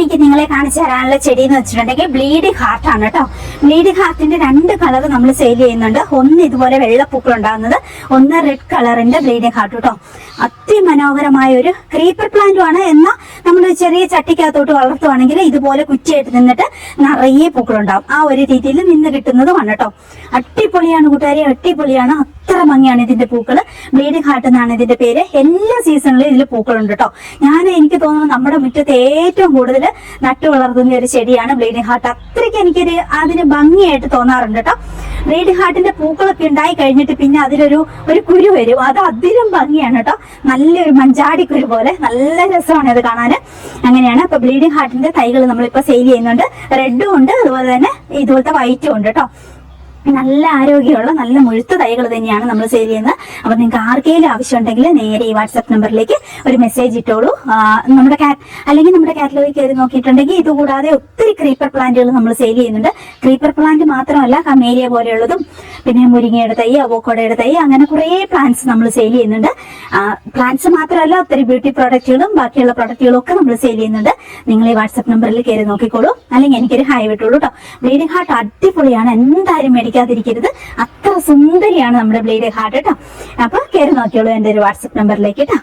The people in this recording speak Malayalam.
എനിക്ക് നിങ്ങളെ കാണിച്ചു തരാനുള്ള ചെടി എന്ന് വെച്ചിട്ടുണ്ടെങ്കിൽ ബ്ലീഡിംഗ് ഹാർട്ട് ആണ് കേട്ടോ. ബ്ലീഡിംഗ് ഹാർട്ടിന്റെ 2 കളർ നമ്മൾ സെയിൽ ചെയ്യുന്നുണ്ട്. ഒന്ന് ഇതുപോലെ വെള്ളപ്പൂക്കൾ ഉണ്ടാകുന്നത്, ഒന്ന് റെഡ് കളറിന്റെ ബ്ലീഡിംഗ് ഹാർട്ട് കേട്ടോ. അതിമനോഹരമായ ഒരു ക്രീപ്പർ പ്ലാന്റും ആണ്. എന്നാൽ നമ്മൾ ചെറിയ ചട്ടിക്കകത്തോട്ട് വളർത്തുവാണെങ്കിൽ ഇതുപോലെ കുറ്റിയായിട്ട് നിന്നിട്ട് നിറയെ പൂക്കളുണ്ടാവും. ആ ഒരു രീതിയിൽ നിന്ന് കിട്ടുന്നതുമാണ് കേട്ടോ. അടിപൊളിയാണ് കൂട്ടുകാരെ, അടിപൊളിയാണ്. അത്ര ഭംഗിയാണ് ഇതിന്റെ പൂക്കള്. ബ്ലീഡിംഗ് ഹാർട്ട് എന്നാണ് ഇതിന്റെ പേര്. എല്ലാ സീസണിലും ഇതിൽ പൂക്കളുണ്ട് കേട്ടോ. എനിക്ക് തോന്നുന്നു നമ്മുടെ മുറ്റത്ത് ഏറ്റവും കൂടുതൽ നട്ടു വളർത്തുന്ന ഒരു ചെടിയാണ് ബ്ലീഡിംഗ് ഹാർട്ട്. അത്രയ്ക്ക് എനിക്കൊരു അതിന് ഭംഗിയായിട്ട് തോന്നാറുണ്ട് കേട്ടോ. ബ്ലീഡിംഗ് ഹാർട്ടിന്റെ പൂക്കളൊക്കെ ഉണ്ടായി കഴിഞ്ഞിട്ട് പിന്നെ അതിലൊരു കുരു വരും. അത് അതിലും ഭംഗിയാണ് കേട്ടോ. നല്ലൊരു മഞ്ചാടി കുരു പോലെ നല്ല രസമാണ് അത് കാണാൻ. അങ്ങനെയാണ്. അപ്പൊ ബ്ലീഡിംഗ് ഹാർട്ടിന്റെ തൈകൾ നമ്മളിപ്പോ സെയിൽ ചെയ്യുന്നുണ്ട്. റെഡും ഉണ്ട്, അതുപോലെ തന്നെ ഇതുപോലത്തെ വൈറ്റും ഉണ്ട് കേട്ടോ. നല്ല ആരോഗ്യമുള്ള നല്ല മുഴുത്ത തൈകൾ തന്നെയാണ് നമ്മൾ സെയിൽ ചെയ്യുന്നത്. അപ്പൊ നിങ്ങൾക്ക് ആർക്കെങ്കിലും ആവശ്യമുണ്ടെങ്കിൽ നേരെ ഈ വാട്സ്ആപ്പ് നമ്പറിലേക്ക് ഒരു മെസ്സേജ് ഇട്ടോളൂ. നമ്മുടെ കാറ്റലോഗിൽ കയറി നോക്കിയിട്ടുണ്ടെങ്കിൽ ഇതുകൂടാതെ ഒത്തിരി ക്രീപ്പർ പ്ലാന്റുകൾ നമ്മൾ സെയിൽ ചെയ്യുന്നുണ്ട്. ക്രീപ്പർ പ്ലാന്റ് മാത്രമല്ല, കമേലിയ പോലെയുള്ളതും പിന്നെ മുരിങ്ങയുടെ തൈ, അവോക്കാഡോയുടെ തൈ, അങ്ങനെ കുറേ പ്ലാന്റ്സ് നമ്മൾ സെയിൽ ചെയ്യുന്നുണ്ട്. പ്ലാന്റ്സ് മാത്രമല്ല, ഒത്തിരി ബ്യൂട്ടി പ്രോഡക്റ്റുകളും ബാക്കിയുള്ള പ്രോഡക്റ്റുകളും ഒക്കെ നമ്മൾ സെയിൽ ചെയ്യുന്നുണ്ട്. നിങ്ങൾ ഈ വാട്സ്ആപ്പ് നമ്പറിൽ കയറി നോക്കിക്കോളൂ, അല്ലെങ്കിൽ എനിക്കൊരു ഹായ് വിട്ടോളൂ കേട്ടോ. ബ്ലീഡിംഗ് ഹാർട്ട് അടിപൊളിയാണ്, എന്തായാലും മേടിക്കാതിരിക്കരുത്. അത്ര സുന്ദരിയാണ് നമ്മുടെ ബ്ലീഡിംഗ് ഹാർട്ട് കേട്ടോ. അപ്പൊ കയറി നോക്കിയോളൂ എൻ്റെ ഒരു വാട്സ്ആപ്പ് നമ്പറിലേക്ക് കേട്ടോ.